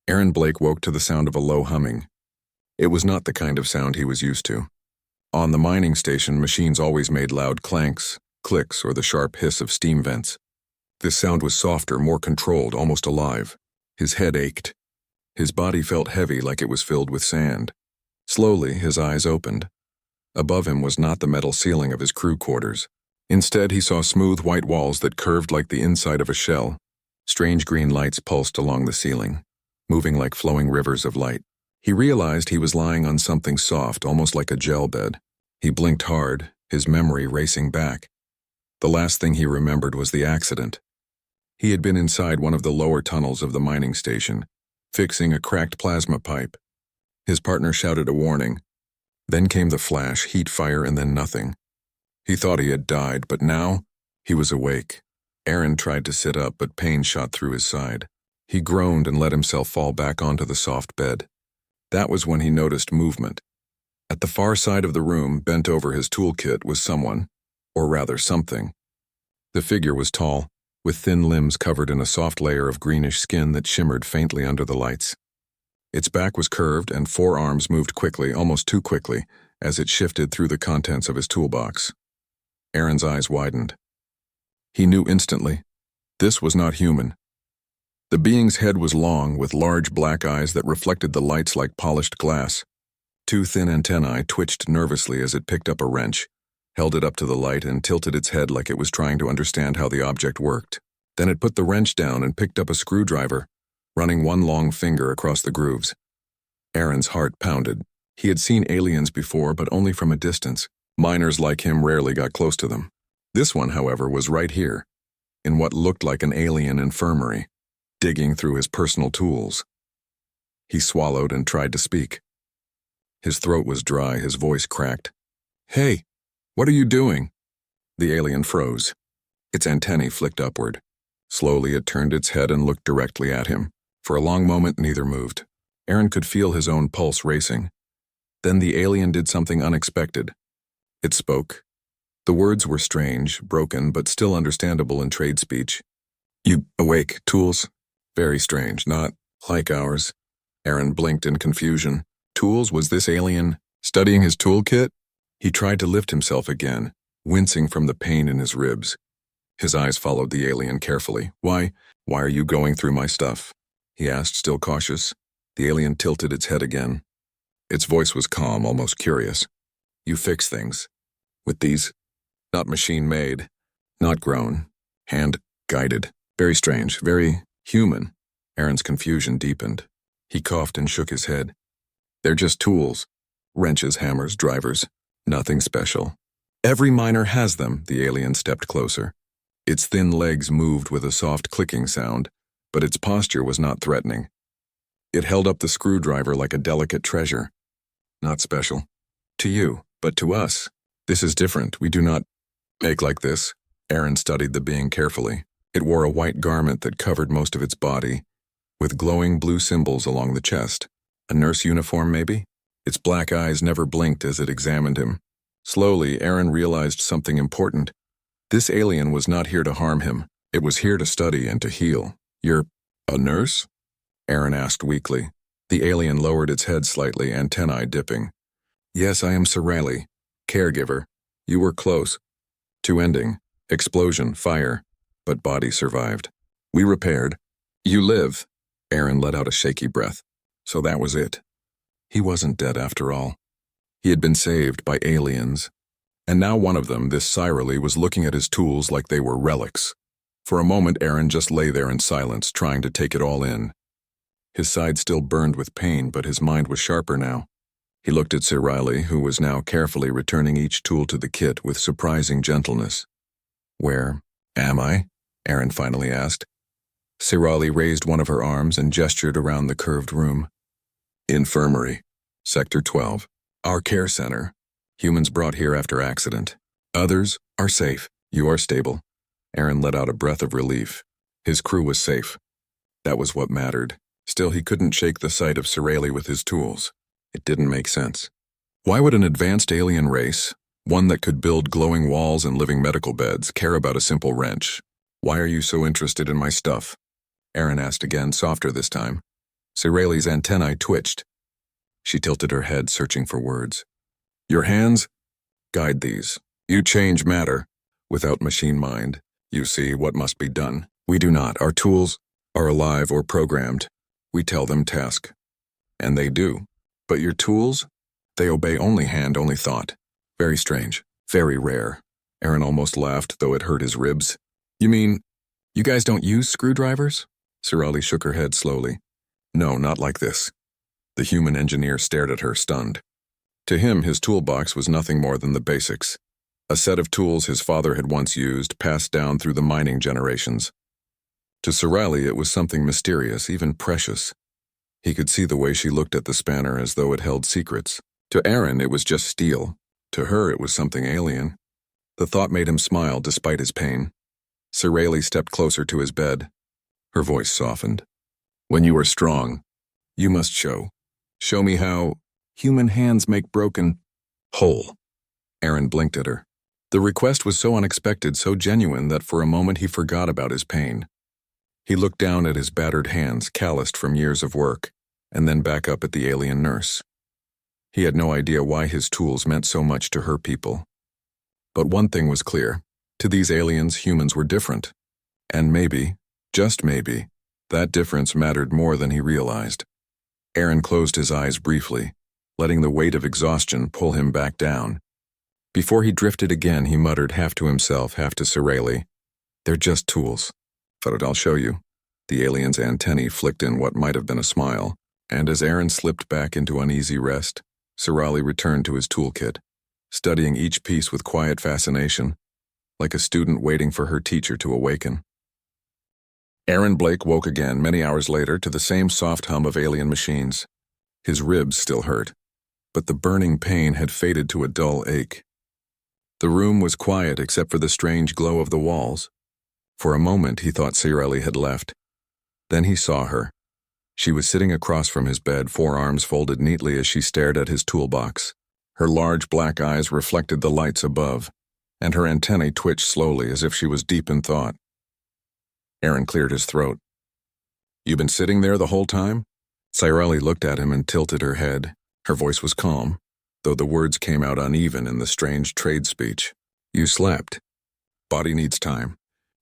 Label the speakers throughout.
Speaker 1: Aaron Blake woke to the sound of a low humming. It was not the kind of sound he was used to. On the mining station, machines always made loud clanks, clicks, or the sharp hiss of steam vents. This sound was softer, more controlled, almost alive. His head ached. His body felt heavy, like it was filled with sand. Slowly, his eyes opened. Above him was not the metal ceiling of his crew quarters. Instead, he saw smooth white walls that curved like the inside of a shell. Strange green lights pulsed along the ceiling, moving like flowing rivers of light. He realized he was lying on something soft, almost like a gel bed. He blinked hard, his memory racing back. The last thing he remembered was the accident. He had been inside one of the lower tunnels of the mining station, fixing a cracked plasma pipe. His partner shouted a warning. Then came the flash, heat, fire, and then nothing. He thought he had died, but now he was awake. Aaron tried to sit up, but pain shot through his side. He groaned and let himself fall back onto the soft bed. That was when he noticed movement. At the far side of the room, bent over his toolkit, was someone, or rather something. The figure was tall, with thin limbs covered in a soft layer of greenish skin that shimmered faintly under the lights. Its back was curved and four arms moved quickly, almost too quickly, as it shifted through the contents of his toolbox. Aaron's eyes widened. He knew instantly. This was not human. The being's head was long, with large black eyes that reflected the lights like polished glass. Two thin antennae twitched nervously as it picked up a wrench, held it up to the light, and tilted its head like it was trying to understand how the object worked. Then it put the wrench down and picked up a screwdriver, running one long finger across the grooves. Aaron's heart pounded. He had seen aliens before, but only from a distance. Miners like him rarely got close to them. This one, however, was right here, in what looked like an alien infirmary, digging through his personal tools. He swallowed and tried to speak. His throat was dry, his voice cracked. "Hey, what are you doing?" The alien froze. Its antennae flicked upward. Slowly it turned its head and looked directly at him. For a long moment neither moved. Aaron could feel his own pulse racing. Then the alien did something unexpected. It spoke. The words were strange, broken, but still understandable in trade speech. "You awake, tools?" Very strange, not like ours. Aaron blinked in confusion. Tools? Was this alien studying his toolkit? He tried to lift himself again, wincing from the pain in his ribs. His eyes followed the alien carefully. Why are you going through my stuff?" he asked, still cautious. The alien tilted its head again. Its voice was calm, almost curious. "You fix things. With these? Not machine-made, not grown, hand-guided. Very strange, very human." Aaron's confusion deepened. He coughed and shook his head. "They're just tools. Wrenches, hammers, drivers. Nothing special." "Every miner has them." The alien stepped closer. Its thin legs moved with a soft clicking sound, but its posture was not threatening. It held up the screwdriver like a delicate treasure. "Not special. To you, but to us. This is different. We do not make like this." Aaron studied the being carefully. It wore a white garment that covered most of its body, with glowing blue symbols along the chest. A nurse uniform, maybe? Its black eyes never blinked as it examined him. Slowly, Aaron realized something important. This alien was not here to harm him. It was here to study and to heal. "You're a nurse?" Aaron asked weakly. The alien lowered its head slightly, antennae dipping. "Yes, I am Scifi, caregiver. You were close to ending. Explosion, fire, but body survived. We repaired. You live." Aaron let out a shaky breath. So that was it. He wasn't dead after all. He had been saved by aliens. And now one of them, this Scifi, was looking at his tools like they were relics. For a moment, Aaron just lay there in silence, trying to take it all in. His side still burned with pain, but his mind was sharper now. He looked at Scifi, who was now carefully returning each tool to the kit with surprising gentleness. "Where am I?" Aaron finally asked. Scifi raised one of her arms and gestured around the curved room. "Infirmary. Sector 12. Our care center. Humans brought here after accident. Others are safe. You are stable." Aaron let out a breath of relief. His crew was safe. That was what mattered. Still, he couldn't shake the sight of Scifi with his tools. It didn't make sense. Why would an advanced alien race, one that could build glowing walls and living medical beds, care about a simple wrench? "Why are you so interested in my stuff?" Aaron asked again, softer this time. Cirelli's antennae twitched. She tilted her head, searching for words. Your hands? Guide these. You change matter. Without machine mind, you see what must be done. We do not. Our tools are alive or programmed. We tell them task. And they do. But your tools? They obey only hand, only thought. Very strange. Very rare. Aaron almost laughed, though it hurt his ribs. You mean, you guys don't use screwdrivers? Cirelli shook her head slowly. No, not like this. The human engineer stared at her, stunned. To him, his toolbox was nothing more than the basics. A set of tools his father had once used, passed down through the mining generations. To Cirelli, it was something mysterious, even precious. He could see the way she looked at the spanner as though it held secrets. To Aaron, it was just steel. To her, it was something alien. The thought made him smile despite his pain. Cirelli stepped closer to his bed. Her voice softened. When you are strong, you must show. Show me how human hands make broken whole. Aaron blinked at her. The request was so unexpected, so genuine, that for a moment he forgot about his pain. He looked down at his battered hands, calloused from years of work, and then back up at the alien nurse. He had no idea why his tools meant so much to her people. But one thing was clear. To these aliens, humans were different. And maybe, just maybe, that difference mattered more than he realized. Aaron closed his eyes briefly, letting the weight of exhaustion pull him back down. Before he drifted again, he muttered, half to himself, half to Cirelli, "They're just tools. But I'll show you." The alien's antennae flicked in what might have been a smile, and as Aaron slipped back into uneasy rest, Cirelli returned to his toolkit, studying each piece with quiet fascination, like a student waiting for her teacher to awaken. Aaron Blake woke again many hours later to the same soft hum of alien machines. His ribs still hurt, but the burning pain had faded to a dull ache. The room was quiet except for the strange glow of the walls. For a moment he thought Cirelli had left. Then he saw her. She was sitting across from his bed, forearms folded neatly as she stared at his toolbox. Her large black eyes reflected the lights above, and her antennae twitched slowly as if she was deep in thought. Aaron cleared his throat. "You been sitting there the whole time?" Cirelli looked at him and tilted her head. Her voice was calm, though the words came out uneven in the strange trade speech. "You slept. Body needs time.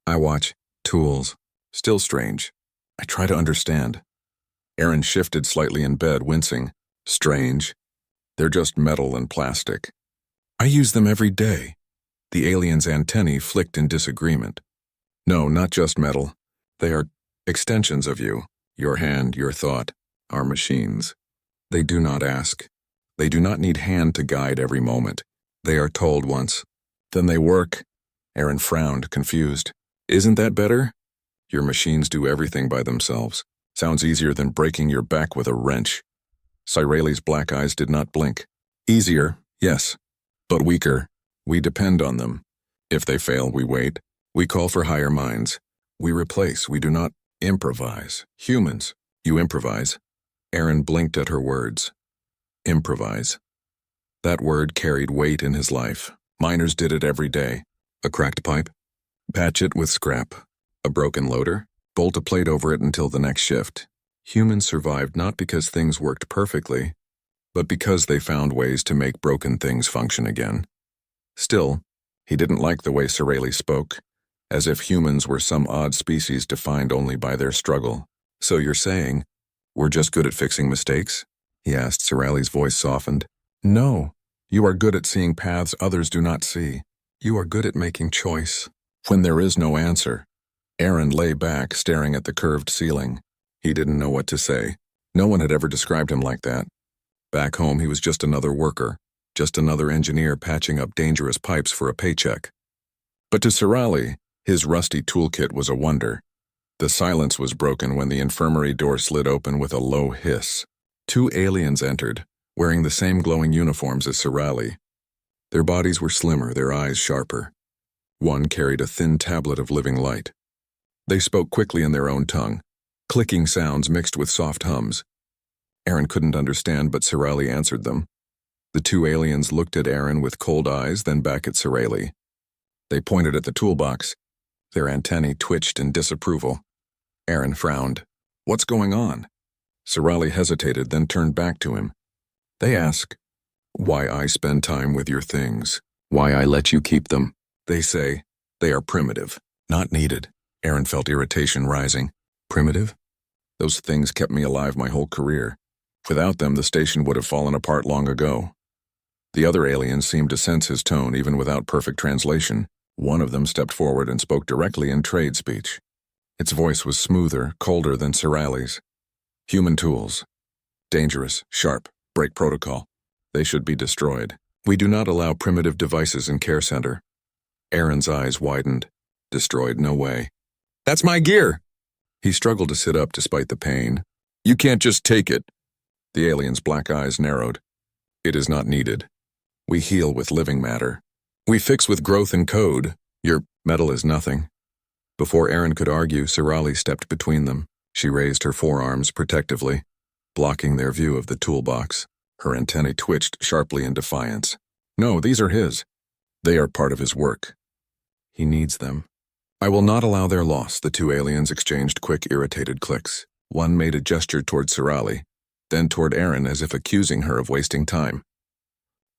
Speaker 1: I watch. Tools. Still strange. I try to understand." Aaron shifted slightly in bed, wincing. "Strange. They're just metal and plastic. I use them every day." The alien's antennae flicked in disagreement. "No, not just metal. They are extensions of you. Your hand, your thought, our machines. They do not ask. They do not need hand to guide every moment. They are told once. Then they work." Aaron frowned, confused. "Isn't that better? Your machines do everything by themselves. Sounds easier than breaking your back with a wrench." Cirelli's black eyes did not blink. "Easier, yes, but weaker. We depend on them. If they fail, we wait. We call for higher minds. We replace, we do not improvise. Humans, you improvise." Aaron blinked at her words. Improvise. That word carried weight in his life. Miners did it every day. A cracked pipe? Patch it with scrap. A broken loader? Bolt a plate over it until the next shift. Humans survived not because things worked perfectly, but because they found ways to make broken things function again. Still, he didn't like the way Cirelli spoke, as if humans were some odd species defined only by their struggle. "So you're saying, we're just good at fixing mistakes?" he asked. Cirelli's voice softened. "No, you are good at seeing paths others do not see. You are good at making choice when there is no answer." Aaron lay back, staring at the curved ceiling. He didn't know what to say. No one had ever described him like that. Back home, he was just another worker, just another engineer patching up dangerous pipes for a paycheck. But to Cirelli, his rusty toolkit was a wonder. The silence was broken when the infirmary door slid open with a low hiss. Two aliens entered, wearing the same glowing uniforms as Cirelli. Their bodies were slimmer, their eyes sharper. One carried a thin tablet of living light. They spoke quickly in their own tongue, clicking sounds mixed with soft hums. Aaron couldn't understand, but Cirelli answered them. The two aliens looked at Aaron with cold eyes, then back at Cirelli. They pointed at the toolbox. Their antennae twitched in disapproval. Aaron frowned. "What's going on?" Sirali hesitated, then turned back to him. They ask, why I spend time with your things, why I let you keep them. They say, they are primitive, not needed. Aaron felt irritation rising. Primitive? Those things kept me alive my whole career. Without them, the station would have fallen apart long ago. The other aliens seemed to sense his tone even without perfect translation. One of them stepped forward and spoke directly in trade speech. Its voice was smoother, colder than Sirali's. Human tools. Dangerous, sharp, break protocol. They should be destroyed. We do not allow primitive devices in care center. Aaron's eyes widened. Destroyed, no way. That's my gear! He struggled to sit up despite the pain. You can't just take it. The alien's black eyes narrowed. It is not needed. We heal with living matter. We fix with growth and code. Your metal is nothing. Before Aaron could argue, Sirali stepped between them. She raised her forearms protectively, blocking their view of the toolbox. Her antennae twitched sharply in defiance. No, these are his. They are part of his work. He needs them. I will not allow their loss. The two aliens exchanged quick, irritated clicks. One made a gesture toward Sirali, then toward Aaron as if accusing her of wasting time.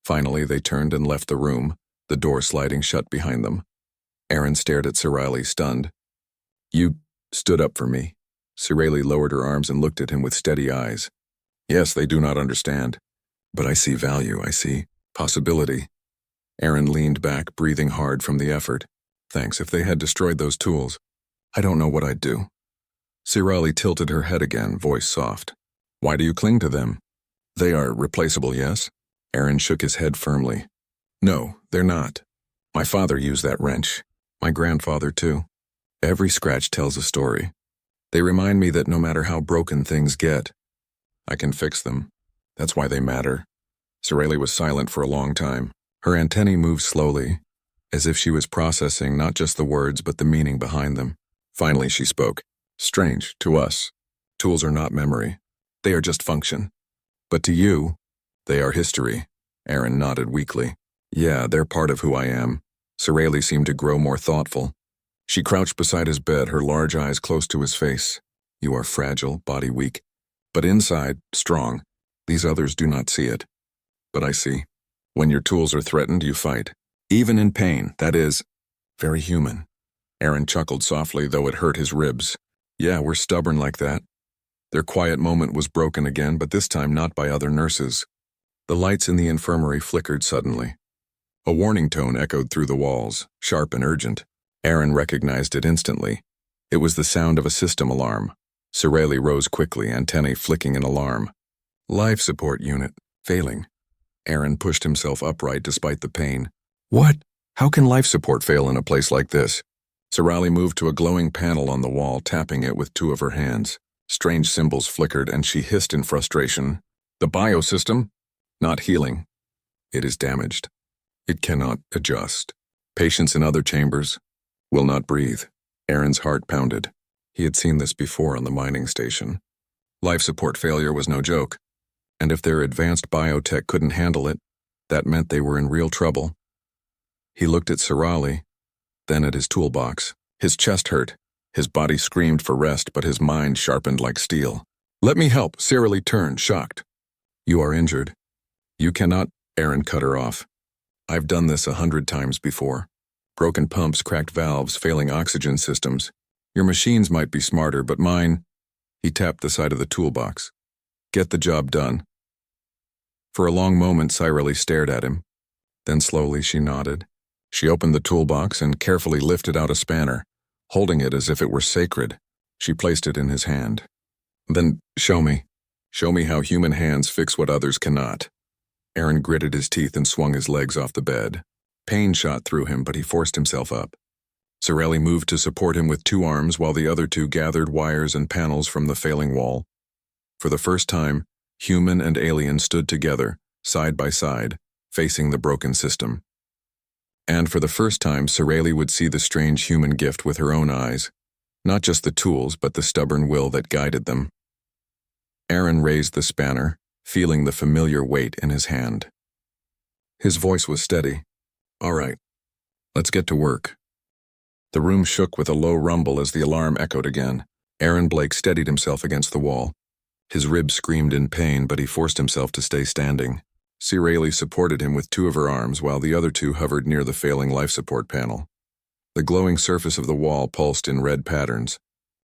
Speaker 1: Finally, they turned and left the room, the door sliding shut behind them. Aaron stared at Sirali, stunned. You stood up for me. Sirali lowered her arms and looked at him with steady eyes. Yes, they do not understand. But I see value, I see possibility. Aaron leaned back, breathing hard from the effort. Thanks, if they had destroyed those tools, I don't know what I'd do. Sirali tilted her head again, voice soft. Why do you cling to them? They are replaceable, yes? Aaron shook his head firmly. No, they're not. My father used that wrench. My grandfather, too. Every scratch tells a story. They remind me that no matter how broken things get, I can fix them. That's why they matter. Sirali was silent for a long time. Her antennae moved slowly, as if she was processing not just the words but the meaning behind them. Finally she spoke. Strange, to us. Tools are not memory. They are just function. But to you, they are history. Aaron nodded weakly. Yeah, they're part of who I am. Sirali seemed to grow more thoughtful. She crouched beside his bed, her large eyes close to his face. You are fragile, body weak. But inside, strong. These others do not see it. But I see. When your tools are threatened, you fight. Even in pain, that is, very human. Aaron chuckled softly, though it hurt his ribs. Yeah, we're stubborn like that. Their quiet moment was broken again, but this time not by other nurses. The lights in the infirmary flickered suddenly. A warning tone echoed through the walls, sharp and urgent. Aaron recognized it instantly. It was the sound of a system alarm. Sirali rose quickly, antennae flicking in alarm. Life support unit, failing. Aaron pushed himself upright despite the pain. What? How can life support fail in a place like this? Sirali moved to a glowing panel on the wall, tapping it with two of her hands. Strange symbols flickered, and she hissed in frustration. The biosystem? Not healing. It is damaged. It cannot adjust. Patients in other chambers will not breathe. Aaron's heart pounded. He had seen this before on the mining station. Life support failure was no joke. And if their advanced biotech couldn't handle it, that meant they were in real trouble. He looked at Sirali, then at his toolbox. His chest hurt. His body screamed for rest, but his mind sharpened like steel. Let me help. Sirali turned, shocked. You are injured. You cannot. Aaron cut her off. I've done this 100 times before. Broken pumps, cracked valves, failing oxygen systems. Your machines might be smarter, but mine... He tapped the side of the toolbox. Get the job done. For a long moment, Sirali stared at him. Then slowly she nodded. She opened the toolbox and carefully lifted out a spanner. Holding it as if it were sacred, she placed it in his hand. Then, show me. Show me how human hands fix what others cannot. Aaron gritted his teeth and swung his legs off the bed. Pain shot through him, but he forced himself up. Sirali moved to support him with two arms while the other two gathered wires and panels from the failing wall. For the first time, human and alien stood together, side by side, facing the broken system. And for the first time, Sirali would see the strange human gift with her own eyes, not just the tools, but the stubborn will that guided them. Aaron raised the spanner, feeling the familiar weight in his hand. His voice was steady. All right, let's get to work. The room shook with a low rumble as the alarm echoed again. Aaron Blake steadied himself against the wall. His ribs screamed in pain, but he forced himself to stay standing. Scifi supported him with two of her arms while the other two hovered near the failing life support panel. The glowing surface of the wall pulsed in red patterns,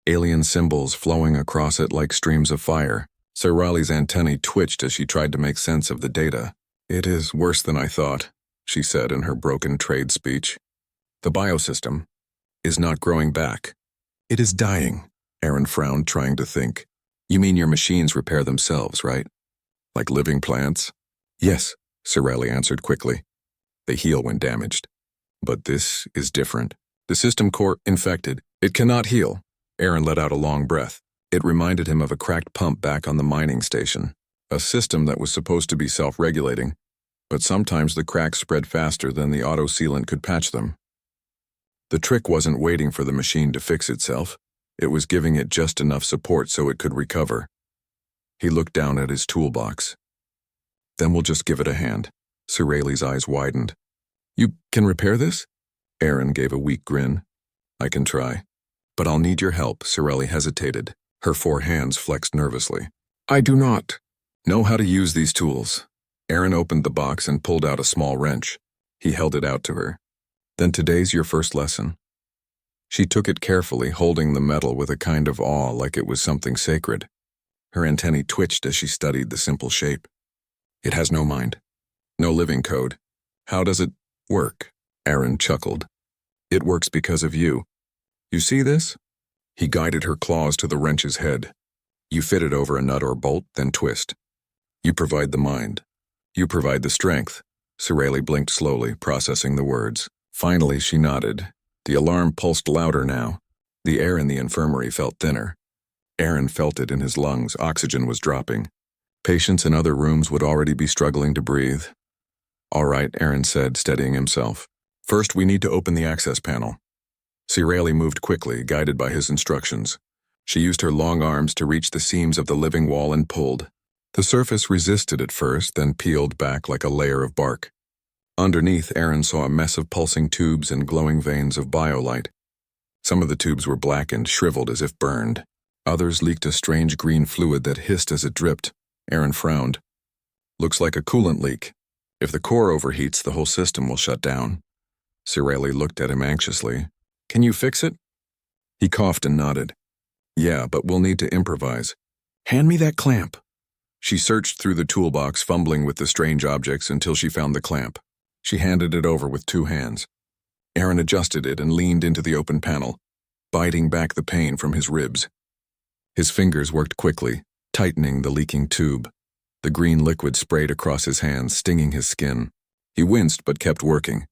Speaker 1: alien symbols flowing across it like streams of fire. Scifi's antennae twitched as she tried to make sense of the data. "It is worse than I thought," she said in her broken trade speech. "The biosystem is not growing back. It is dying." Aaron frowned, trying to think. "You mean your machines repair themselves, right? Like living plants?" "Yes," Scifi answered quickly. "They heal when damaged. But this is different. The system core infected. It cannot heal." Aaron let out a long breath. It reminded him of a cracked pump back on the mining station, a system that was supposed to be self-regulating, but sometimes the cracks spread faster than the auto-sealant could patch them. The trick wasn't waiting for the machine to fix itself. It was giving it just enough support so it could recover. He looked down at his toolbox. "Then we'll just give it a hand." Scifi's eyes widened. "You can repair this?" Aaron gave a weak grin. "I can try. But I'll need your help." Scifi hesitated. Her 4 hands flexed nervously. "I do not know how to use these tools." Aaron opened the box and pulled out a small wrench. He held it out to her. "Then today's your first lesson." She took it carefully, holding the metal with a kind of awe like it was something sacred. Her antennae twitched as she studied the simple shape. "It has no mind. No living code. How does it work?" Aaron chuckled. "It works because of you. You see this?" He guided her claws to the wrench's head. "You fit it over a nut or bolt, then twist. You provide the mind. You provide the strength." Scifi blinked slowly, processing the words. Finally, she nodded. The alarm pulsed louder now. The air in the infirmary felt thinner. Aaron felt it in his lungs. Oxygen was dropping. Patients in other rooms would already be struggling to breathe. "All right," Aaron said, steadying himself. "First, we need to open the access panel." Scifi moved quickly, guided by his instructions. She used her long arms to reach the seams of the living wall and pulled. The surface resisted at first, then peeled back like a layer of bark. Underneath, Aaron saw a mess of pulsing tubes and glowing veins of biolight. Some of the tubes were blackened, shriveled as if burned. Others leaked a strange green fluid that hissed as it dripped. Aaron frowned. "Looks like a coolant leak. If the core overheats, the whole system will shut down." Scifi looked at him anxiously. "Can you fix it?" He coughed and nodded. "Yeah, but we'll need to improvise. Hand me that clamp." She searched through the toolbox, fumbling with the strange objects until she found the clamp. She handed it over with 2 hands. Aaron adjusted it and leaned into the open panel, biting back the pain from his ribs. His fingers worked quickly, tightening the leaking tube. The green liquid sprayed across his hands, stinging his skin. He winced but kept working.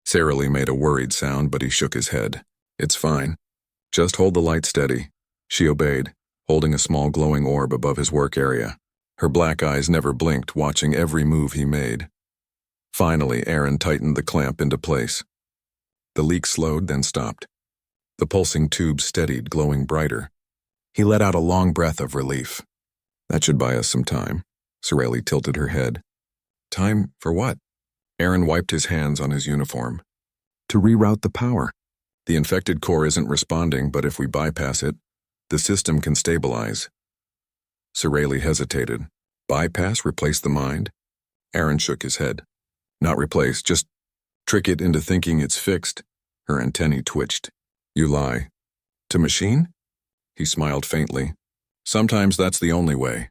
Speaker 1: Scifi made a worried sound, but he shook his head. "It's fine. Just hold the light steady." She obeyed, holding a small glowing orb above his work area. Her black eyes never blinked, watching every move he made. Finally, Aaron tightened the clamp into place. The leak slowed, then stopped. The pulsing tube steadied, glowing brighter. He let out a long breath of relief. "That should buy us some time." Scifi tilted her head. "Time for what?" Aaron wiped his hands on his uniform. "To reroute the power. The infected core isn't responding, but if we bypass it, the system can stabilize." Scifi hesitated. "Bypass, replace the mind?" Aaron shook his head. "Not replace, just trick it into thinking it's fixed." Her antennae twitched. "You lie. To machine?" He smiled faintly. "Sometimes that's the only way."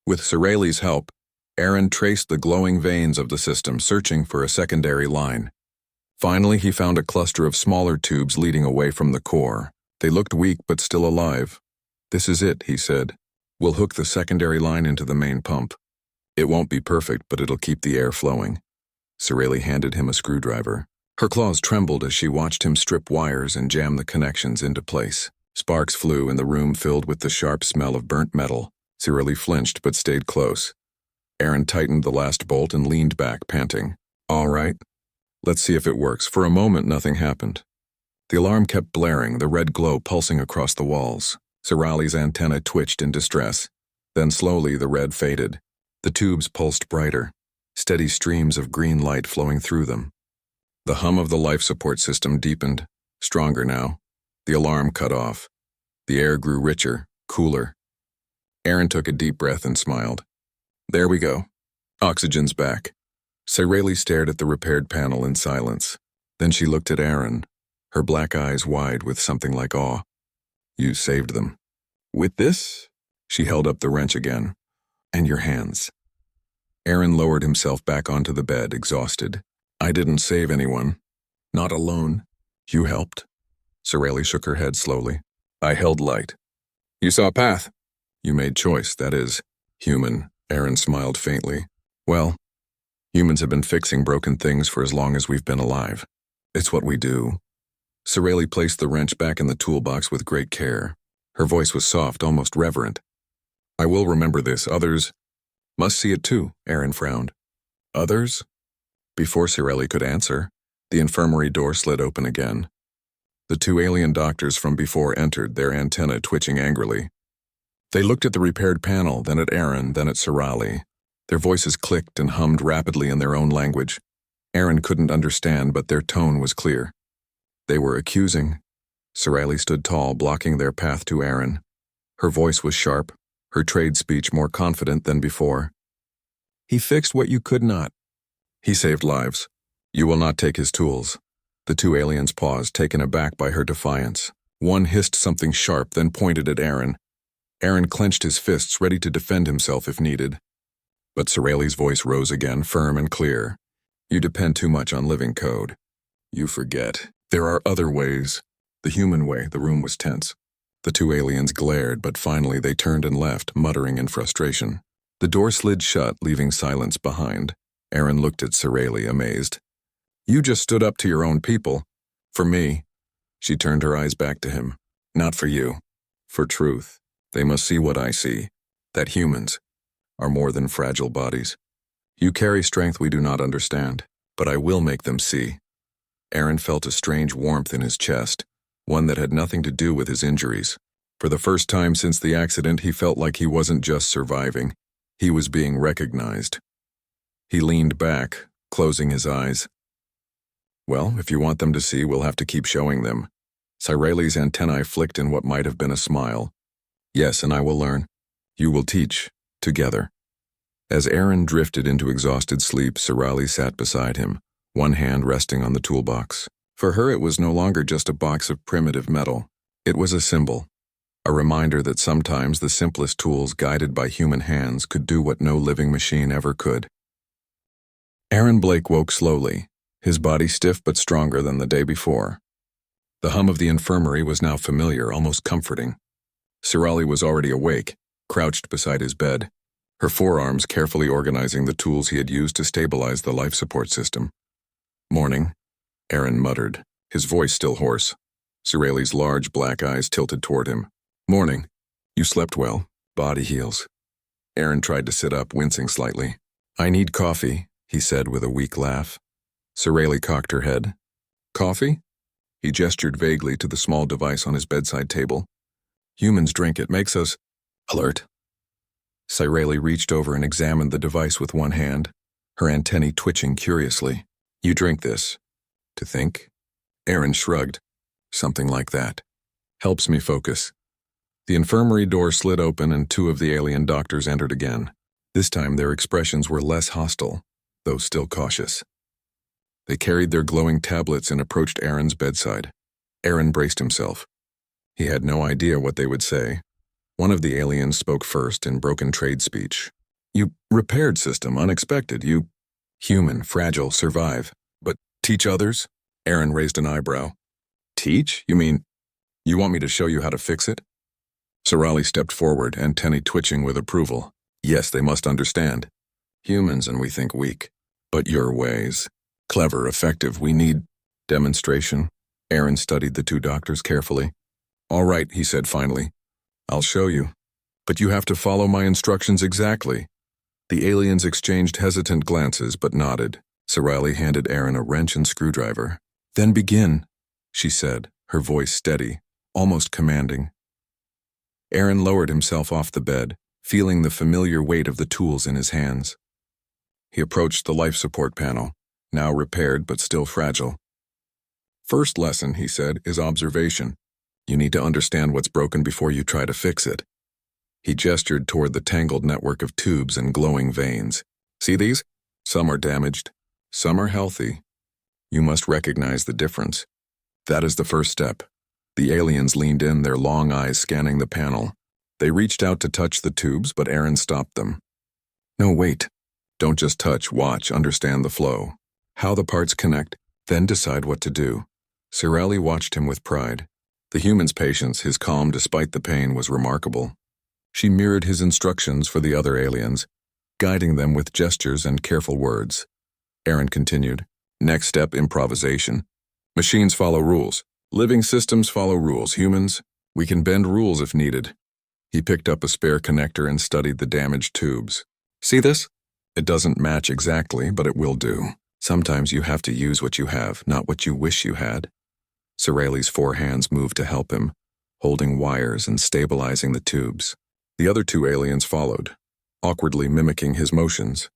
Speaker 1: With Scifi's help, Aaron traced the glowing veins of the system, searching for a secondary line. Finally, he found a cluster of smaller tubes leading away from the core. They looked weak but still alive. "This is it," he said. "We'll hook the secondary line into the main pump. It won't be perfect, but it'll keep the air flowing." Scifi handed him a screwdriver. Her claws trembled as she watched him strip wires and jam the connections into place. Sparks flew and the room filled with the sharp smell of burnt metal. Scifi flinched but stayed close. Aaron tightened the last bolt and leaned back, panting. "All right. Let's see if it works." For a moment, nothing happened. The alarm kept blaring, the red glow pulsing across the walls. Scifi's antenna twitched in distress. Then slowly the red faded. The tubes pulsed brighter, steady streams of green light flowing through them. The hum of the life support system deepened, stronger now. The alarm cut off. The air grew richer, cooler. Aaron took a deep breath and smiled. There we go. Oxygen's back. Sireli stared at the repaired panel in silence. Then she looked at Aaron, her black eyes wide with something like awe. You saved them. With this? She held up the wrench again. And your hands. Aaron lowered himself back onto the bed, exhausted. I didn't save anyone. Not alone. You helped. Sireli shook her head slowly. I held light. You saw a path. You made choice, that is. Human. Aaron smiled faintly. Well, humans have been fixing broken things for as long as we've been alive. It's what we do. Sireli placed the wrench back in the toolbox with great care. Her voice was soft, almost reverent. I will remember this. Others must see it too, Aaron frowned. Others? Before Sireli could answer, the infirmary door slid open again. The two alien doctors from before entered, their antennae twitching angrily. They looked at the repaired panel, then at Aaron, then at Sireli. Their voices clicked and hummed rapidly in their own language. Aaron couldn't understand, but their tone was clear. They were accusing. Sireli stood tall, blocking their path to Aaron. Her voice was sharp, her trade speech more confident than before. He fixed what you could not. He saved lives. You will not take his tools. The two aliens paused, taken aback by her defiance. One hissed something sharp, then pointed at Aaron. Aaron clenched his fists, ready to defend himself if needed. But Sireli's voice rose again, firm and clear. You depend too much on living code. You forget. There are other ways. The human way. The room was tense. The two aliens glared, but finally they turned and left, muttering in frustration. The door slid shut, leaving silence behind. Aaron looked at Sireli, amazed. You just stood up to your own people. For me. She turned her eyes back to him. Not for you. For truth. They must see what I see. That humans are more than fragile bodies. You carry strength we do not understand, but I will make them see. Aaron felt a strange warmth in his chest, one that had nothing to do with his injuries. For the first time since the accident, he felt like he wasn't just surviving. He was being recognized. He leaned back, closing his eyes. Well, if you want them to see, we'll have to keep showing them. Sireli's antennae flicked in what might have been a smile. Yes, and I will learn. You will teach. Together. As Aaron drifted into exhausted sleep, Sireli sat beside him, one hand resting on the toolbox. For her, it was no longer just a box of primitive metal. It was a symbol, a reminder that sometimes the simplest tools guided by human hands could do what no living machine ever could. Aaron Blake woke slowly, his body stiff but stronger than the day before. The hum of the infirmary was now familiar, almost comforting. Sireli was already awake, crouched beside his bed, her forearms carefully organizing the tools he had used to stabilize the life support system. Morning, Aaron muttered, his voice still hoarse. Sireli's large black eyes tilted toward him. Morning. You slept well. Body heals. Aaron tried to sit up, wincing slightly. I need coffee, he said with a weak laugh. Sireli cocked her head. Coffee? He gestured vaguely to the small device on his bedside table. Humans drink it, makes us alert. Sireli reached over and examined the device with one hand, her antennae twitching curiously. You drink this. To think? Aaron shrugged. Something like that. Helps me focus. The infirmary door slid open and two of the alien doctors entered again. This time their expressions were less hostile, though still cautious. They carried their glowing tablets and approached Aaron's bedside. Aaron braced himself. He had no idea what they would say. One of the aliens spoke first in broken trade speech. You repaired system, unexpected. You human, fragile, survive. But teach others? Aaron raised an eyebrow. Teach? You mean, you want me to show you how to fix it? Sireli stepped forward, antennae twitching with approval. Yes, they must understand. Humans and we think weak. But your ways. Clever, effective, we need demonstration. Aaron studied the two doctors carefully. All right, he said finally. I'll show you. But you have to follow my instructions exactly. The aliens exchanged hesitant glances but nodded. Sireli handed Aaron a wrench and screwdriver. Then begin, she said, her voice steady, almost commanding. Aaron lowered himself off the bed, feeling the familiar weight of the tools in his hands. He approached the life support panel, now repaired but still fragile. First lesson, he said, is observation. You need to understand what's broken before you try to fix it. He gestured toward the tangled network of tubes and glowing veins. See these? Some are damaged. Some are healthy. You must recognize the difference. That is the first step. The aliens leaned in, their long eyes scanning the panel. They reached out to touch the tubes, but Aaron stopped them. No, wait. Don't just touch, watch, understand the flow. How the parts connect, then decide what to do. Scifi watched him with pride. The human's patience, his calm despite the pain, was remarkable. She mirrored his instructions for the other aliens, guiding them with gestures and careful words. Aaron continued. Next step, improvisation. Machines follow rules. Living systems follow rules. Humans, we can bend rules if needed. He picked up a spare connector and studied the damaged tubes. See this? It doesn't match exactly, but it will do. Sometimes you have to use what you have, not what you wish you had. Scifi's 4 hands moved to help him, holding wires and stabilizing the tubes. The other 2 aliens followed, awkwardly mimicking his motions.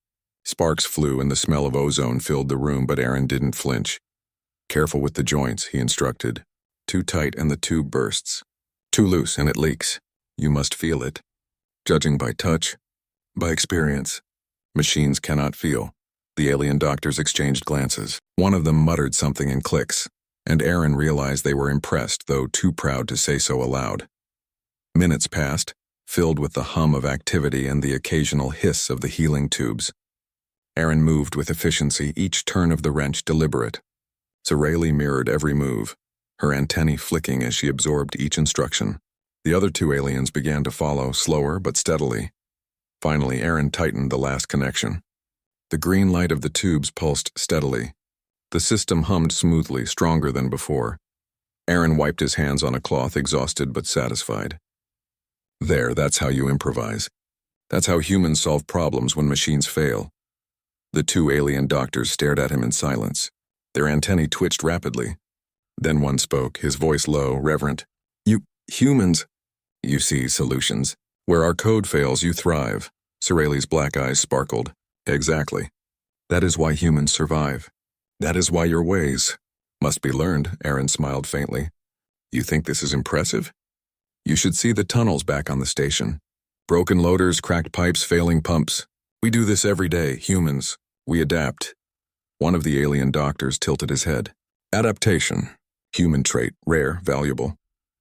Speaker 1: Sparks flew and the smell of ozone filled the room, but Aaron didn't flinch. Careful with the joints, he instructed. Too tight and the tube bursts. Too loose and it leaks. You must feel it. Judging by touch, by experience. Machines cannot feel. The alien doctors exchanged glances. One of them muttered something in clicks, and Aaron realized they were impressed, though too proud to say so aloud. Minutes passed, filled with the hum of activity and the occasional hiss of the healing tubes. Aaron moved with efficiency, each turn of the wrench deliberate. Scifi mirrored every move, her antennae flicking as she absorbed each instruction. The other 2 aliens began to follow, slower but steadily. Finally, Aaron tightened the last connection. The green light of the tubes pulsed steadily. The system hummed smoothly, stronger than before. Aaron wiped his hands on a cloth, exhausted but satisfied. There, that's how you improvise. That's how humans solve problems when machines fail. The 2 alien doctors stared at him in silence. Their antennae twitched rapidly. Then one spoke, his voice low, reverent. You humans, you see solutions. Where our code fails, you thrive. Scifi's black eyes sparkled. Exactly. That is why humans survive. That is why your ways must be learned, Aaron smiled faintly. You think this is impressive? You should see the tunnels back on the station. Broken loaders, cracked pipes, failing pumps. We do this every day, humans. We adapt. One of the alien doctors tilted his head. Adaptation. Human trait, rare, valuable.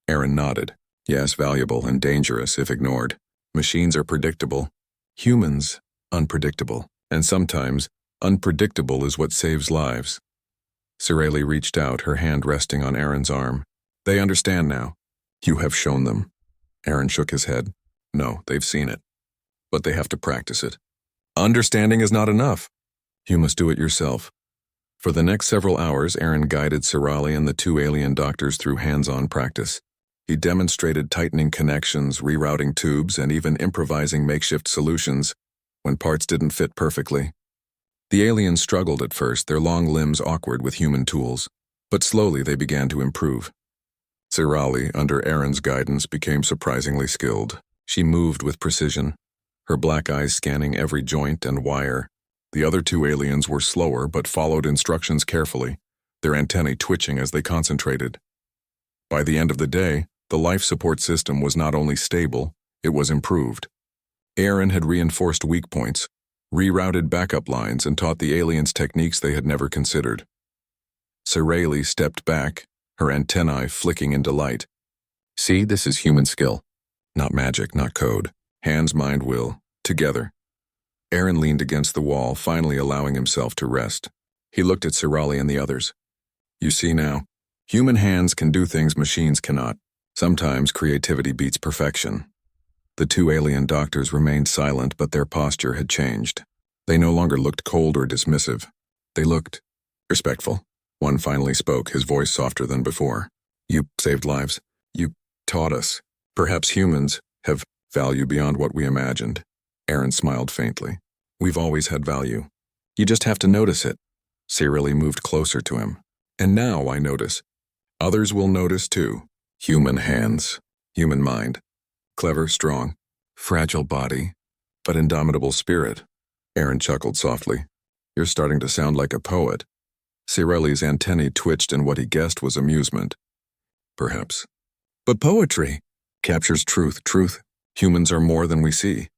Speaker 1: Aaron nodded. Yes, valuable and dangerous if ignored. Machines are predictable. Humans, unpredictable. And sometimes, unpredictable is what saves lives. Scifi reached out, her hand resting on Aaron's arm. They understand now. You have shown them. Aaron shook his head. No, they've seen it. But they have to practice it. Understanding is not enough. You must do it yourself. For the next several hours, Aaron guided Scifi and the 2 alien doctors through hands-on practice. He demonstrated tightening connections, rerouting tubes, and even improvising makeshift solutions when parts didn't fit perfectly. The aliens struggled at first, their long limbs awkward with human tools, but slowly they began to improve. Scifi, under Aaron's guidance, became surprisingly skilled. She moved with precision, her black eyes scanning every joint and wire. The other 2 aliens were slower but followed instructions carefully, their antennae twitching as they concentrated. By the end of the day, the life support system was not only stable, it was improved. Aaron had reinforced weak points, rerouted backup lines, and taught the aliens techniques they had never considered. Scifi stepped back, her antennae flicking in delight. See, this is human skill. Not magic, not code. Hands, mind, will. Together. Aaron leaned against the wall, finally allowing himself to rest. He looked at Scifi and the others. You see now, human hands can do things machines cannot. Sometimes creativity beats perfection. The 2 alien doctors remained silent, but their posture had changed. They no longer looked cold or dismissive. They looked respectful. One finally spoke, his voice softer than before. You saved lives. You taught us. Perhaps humans have value beyond what we imagined. Aaron smiled faintly. We've always had value. You just have to notice it. Scifi moved closer to him. And now I notice. Others will notice too. Human hands. Human mind. Clever, strong. Fragile body. But indomitable spirit. Aaron chuckled softly. You're starting to sound like a poet. Scifi's antennae twitched in what he guessed was amusement. Perhaps. But poetry captures truth. Truth Humans are more than we see.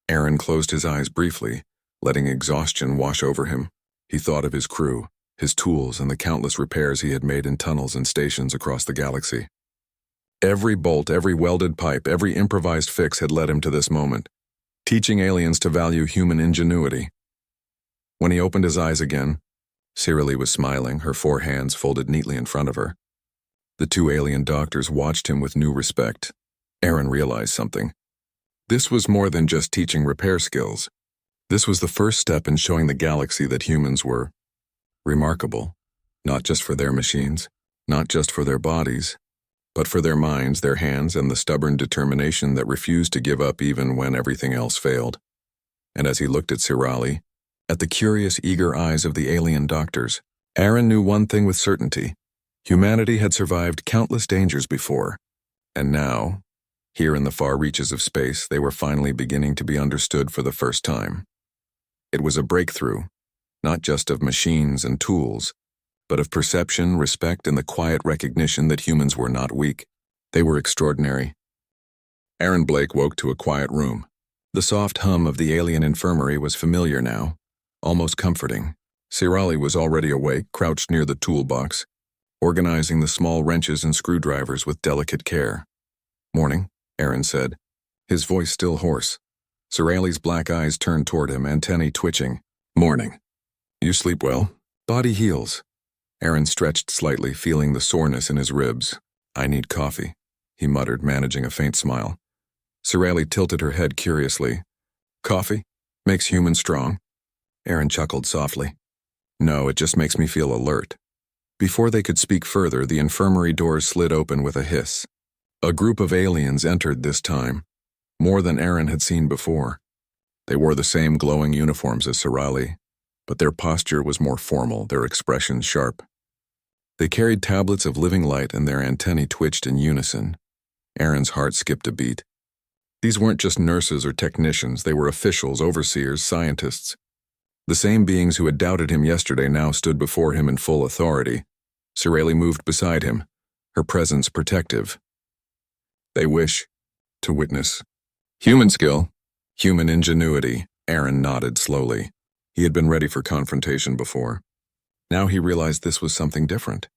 Speaker 1: Aaron closed his eyes briefly, letting exhaustion wash over him. He thought of his crew, his tools, and the countless repairs he had made in tunnels and stations across the galaxy. Every bolt, every welded pipe, every improvised fix had led him to this moment, teaching aliens to value human ingenuity. When he opened his eyes again, Scifi was smiling, her 4 hands folded neatly in front of her. The 2 alien doctors watched him with new respect. Aaron realized something. This was more than just teaching repair skills. This was the first step in showing the galaxy that humans were remarkable, not just for their machines, not just for their bodies, but for their minds, their hands, and the stubborn determination that refused to give up even when everything else failed. And as he looked at Scifi, at the curious, eager eyes of the alien doctors, Aaron knew one thing with certainty. Humanity had survived countless dangers before, and now, here in the far reaches of space, they were finally beginning to be understood for the first time. It was a breakthrough, not just of machines and tools, but of perception, respect, and the quiet recognition that humans were not weak. They were extraordinary. Aaron Blake woke to a quiet room. The soft hum of the alien infirmary was familiar now, almost comforting. Scifi was already awake, crouched near the toolbox, organizing the small wrenches and screwdrivers with delicate care. "Morning," Aaron said, his voice still hoarse. Scifi's black eyes turned toward him, antennae twitching. "Morning. You sleep well? Body heals." Aaron stretched slightly, feeling the soreness in his ribs. "I need coffee," he muttered, managing a faint smile. Scifi tilted her head curiously. "Coffee? Makes humans strong?" Aaron chuckled softly. "No, it just makes me feel alert." Before they could speak further, the infirmary doors slid open with a hiss. A group of aliens entered this time, more than Aaron had seen before. They wore the same glowing uniforms as Scifi, but their posture was more formal, their expressions sharp. They carried tablets of living light and their antennae twitched in unison. Aaron's heart skipped a beat. These weren't just nurses or technicians, they were officials, overseers, scientists. The same beings who had doubted him yesterday now stood before him in full authority. Scifi moved beside him, her presence protective. "They wish to witness human skill, human ingenuity," Aaron nodded slowly. He had been ready for confrontation before. Now he realized this was something different.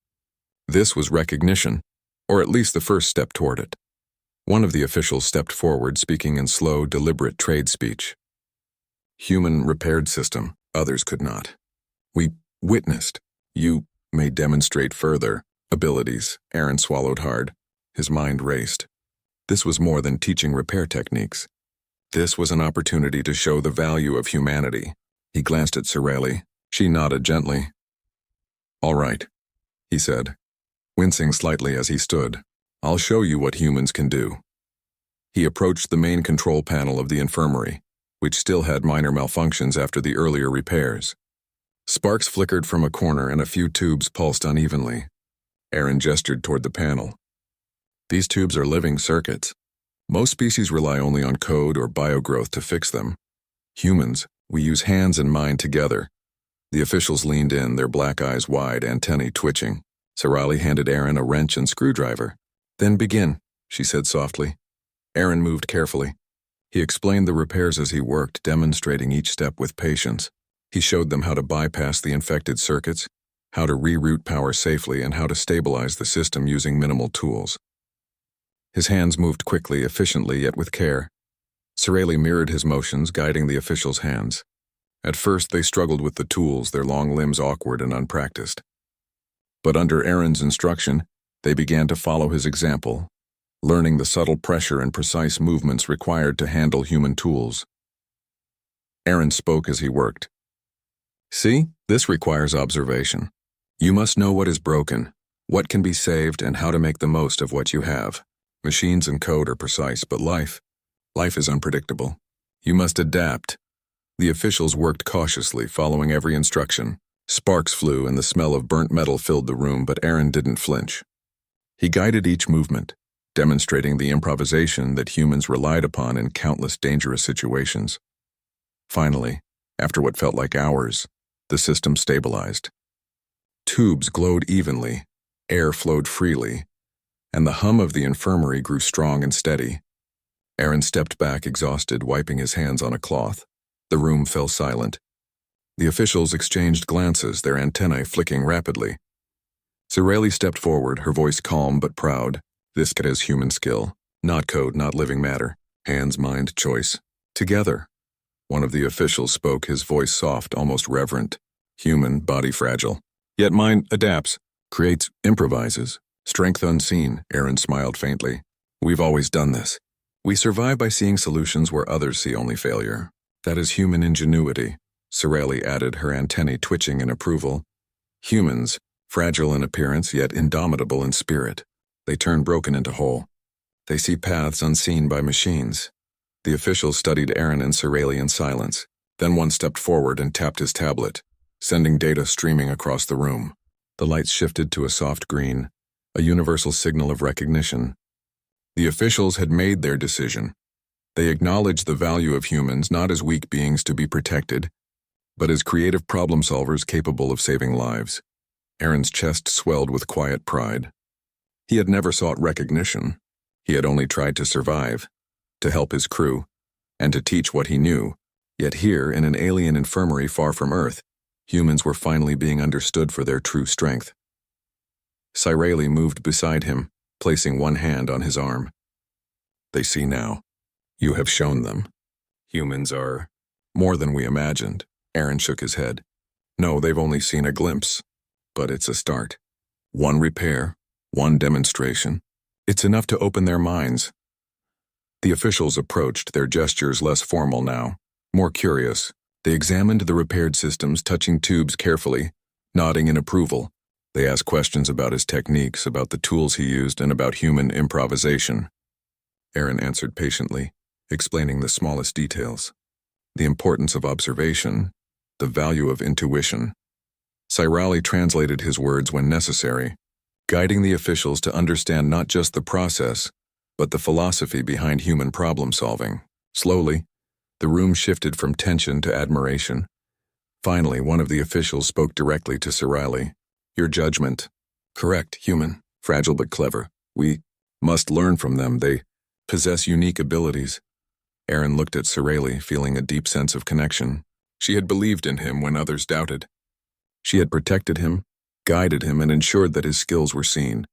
Speaker 1: This was recognition, or at least the first step toward it. One of the officials stepped forward, speaking in slow, deliberate trade speech. "Human repaired system, others could not. We witnessed. You may demonstrate further abilities." Aaron swallowed hard. His mind raced. This was more than teaching repair techniques. This was an opportunity to show the value of humanity. He glanced at Scifi. She nodded gently. "All right," he said, wincing slightly as he stood. "I'll show you what humans can do." He approached the main control panel of the infirmary, which still had minor malfunctions after the earlier repairs. Sparks flickered from a corner and a few tubes pulsed unevenly. Aaron gestured toward the panel. "These tubes are living circuits. Most species rely only on code or biogrowth to fix them. Humans, we use hands and mind together." The officials leaned in, their black eyes wide, antennae twitching. Scifi handed Aaron a wrench and screwdriver. "Then begin," she said softly. Aaron moved carefully. He explained the repairs as he worked, demonstrating each step with patience. He showed them how to bypass the infected circuits, how to reroute power safely, and how to stabilize the system using minimal tools. His hands moved quickly, efficiently, yet with care. Scifi mirrored his motions, guiding the officials' hands. At first, they struggled with the tools, their long limbs awkward and unpracticed. But under Aaron's instruction, they began to follow his example, learning the subtle pressure and precise movements required to handle human tools. Aaron spoke as he worked. "See, this requires observation. You must know what is broken, what can be saved, and how to make the most of what you have. Machines and code are precise, but life is unpredictable. You must adapt." The officials worked cautiously, following every instruction. Sparks flew and the smell of burnt metal filled the room, but Aaron didn't flinch. He guided each movement, demonstrating the improvisation that humans relied upon in countless dangerous situations. Finally, after what felt like hours, the system stabilized. Tubes glowed evenly, air flowed freely, and the hum of the infirmary grew strong and steady. Aaron stepped back, exhausted, wiping his hands on a cloth. The room fell silent. The officials exchanged glances, their antennae flicking rapidly. Scifi stepped forward, her voice calm but proud. This is human skill. Not code, not living matter. Hands, mind, choice. Together. One of the officials spoke, his voice soft, almost reverent. Human, body fragile. Yet mind adapts, creates, improvises. Strength unseen, Aaron smiled faintly. We've always done this. We survive by seeing solutions where others see only failure. That is human ingenuity, Scifi added, her antennae twitching in approval. Humans, fragile in appearance yet indomitable in spirit. They turn broken into whole. They see paths unseen by machines. The officials studied Aaron and Scifi in silence. Then one stepped forward and tapped his tablet, sending data streaming across the room. The lights shifted to a soft green, a universal signal of recognition. The officials had made their decision. They acknowledged the value of humans not as weak beings to be protected, but as creative problem solvers capable of saving lives. Aaron's chest swelled with quiet pride. He had never sought recognition. He had only tried to survive, to help his crew, and to teach what he knew. Yet here, in an alien infirmary far from Earth, humans were finally being understood for their true strength. Scifi moved beside him, placing one hand on his arm. They see now. You have shown them. Humans are more than we imagined. Aaron shook his head. No, they've only seen a glimpse. But it's a start. One repair, one demonstration. It's enough to open their minds. The officials approached, their gestures less formal now, more curious. They examined the repaired systems, touching tubes carefully, nodding in approval. They asked questions about his techniques, about the tools he used, and about human improvisation. Aaron answered patiently, explaining the smallest details. The importance of observation, the value of intuition. Scifi translated his words when necessary, guiding the officials to understand not just the process, but the philosophy behind human problem-solving. Slowly, the room shifted from tension to admiration. Finally, one of the officials spoke directly to Scifi. Your judgment. Correct, human, fragile but clever. We must learn from them. They possess unique abilities. Aaron looked at Scifi, feeling a deep sense of connection. She had believed in him when others doubted. She had protected him, guided him, and ensured that his skills were seen.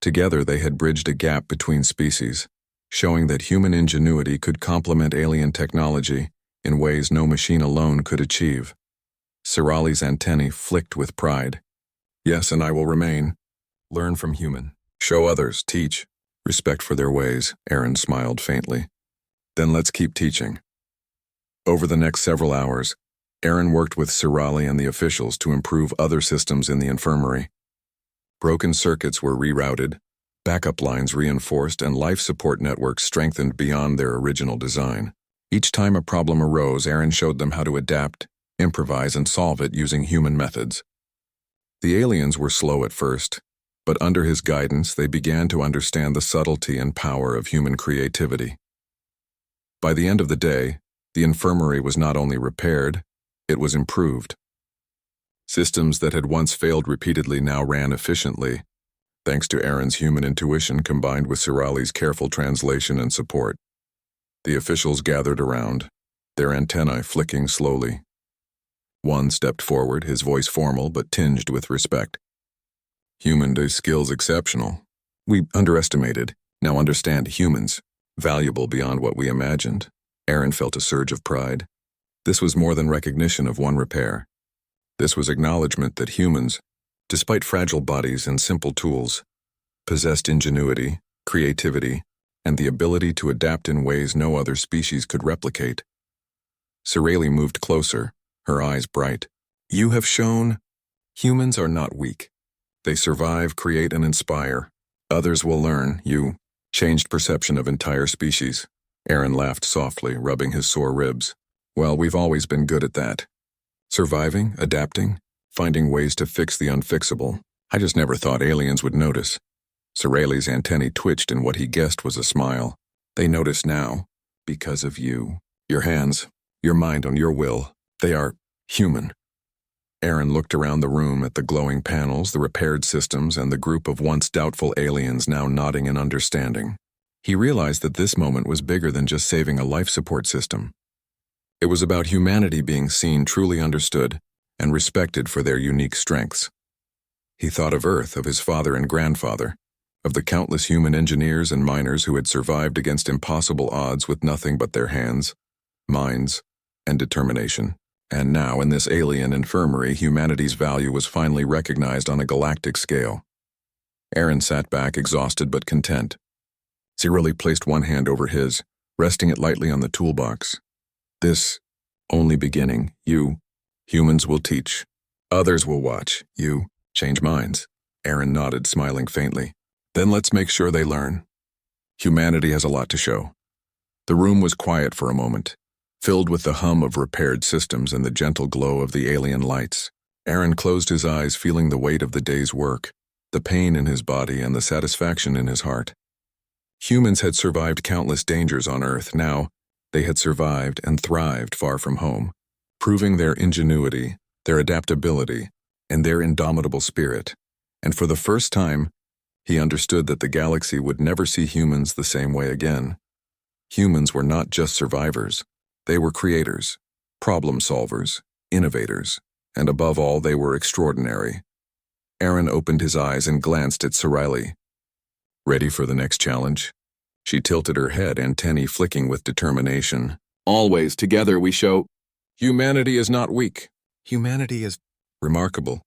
Speaker 1: Together they had bridged a gap between species, showing that human ingenuity could complement alien technology in ways no machine alone could achieve. Scifi's antennae flicked with pride. Yes, and I will remain. Learn from human. Show others, teach. Respect for their ways, Aaron smiled faintly. Then let's keep teaching. Over the next several hours, Aaron worked with Scifi and the officials to improve other systems in the infirmary. Broken circuits were rerouted, backup lines reinforced, and life support networks strengthened beyond their original design. Each time a problem arose, Aaron showed them how to adapt, improvise, and solve it using human methods. The aliens were slow at first, but under his guidance they began to understand the subtlety and power of human creativity. By the end of the day, the infirmary was not only repaired, it was improved. Systems that had once failed repeatedly now ran efficiently, thanks to Aaron's human intuition combined with Scifi's careful translation and support. The officials gathered around, their antennae flicking slowly. One stepped forward, his voice formal but tinged with respect. Human skills exceptional. We underestimated, now understand humans, valuable beyond what we imagined. Aaron felt a surge of pride. This was more than recognition of one repair. This was acknowledgement that humans, despite fragile bodies and simple tools, possessed ingenuity, creativity, and the ability to adapt in ways no other species could replicate. Scifi moved closer, her eyes bright. You have shown humans are not weak. They survive, create, and inspire. Others will learn. You changed perception of entire species. Aaron laughed softly, rubbing his sore ribs. Well, we've always been good at that. Surviving, adapting, finding ways to fix the unfixable. I just never thought aliens would notice. Scifi's antennae twitched in what he guessed was a smile. They notice now, because of you. Your hands, your mind on your will. They are human. Aaron looked around the room at the glowing panels, the repaired systems, and the group of once doubtful aliens now nodding in understanding. He realized that this moment was bigger than just saving a life support system. It was about humanity being seen, truly understood, and respected for their unique strengths. He thought of Earth, of his father and grandfather, of the countless human engineers and miners who had survived against impossible odds with nothing but their hands, minds, and determination. And now, in this alien infirmary, humanity's value was finally recognized on a galactic scale. Aaron sat back, exhausted but content. Cirelli placed one hand over his, resting it lightly on the toolbox. This, only beginning. You, humans will teach. Others will watch. You, change minds. Aaron nodded, smiling faintly. Then let's make sure they learn. Humanity has a lot to show. The room was quiet for a moment, filled with the hum of repaired systems and the gentle glow of the alien lights. Aaron closed his eyes, feeling the weight of the day's work, the pain in his body and the satisfaction in his heart. Humans had survived countless dangers on Earth. Now, they had survived and thrived far from home, proving their ingenuity, their adaptability, and their indomitable spirit. And for the first time, he understood that the galaxy would never see humans the same way again. Humans were not just survivors. They were creators, problem solvers, innovators, and above all, they were extraordinary. Aaron opened his eyes and glanced at Cirelli. Ready for the next challenge? She tilted her head, antennae flicking with determination. Always, together we show, humanity is not weak. Humanity is remarkable.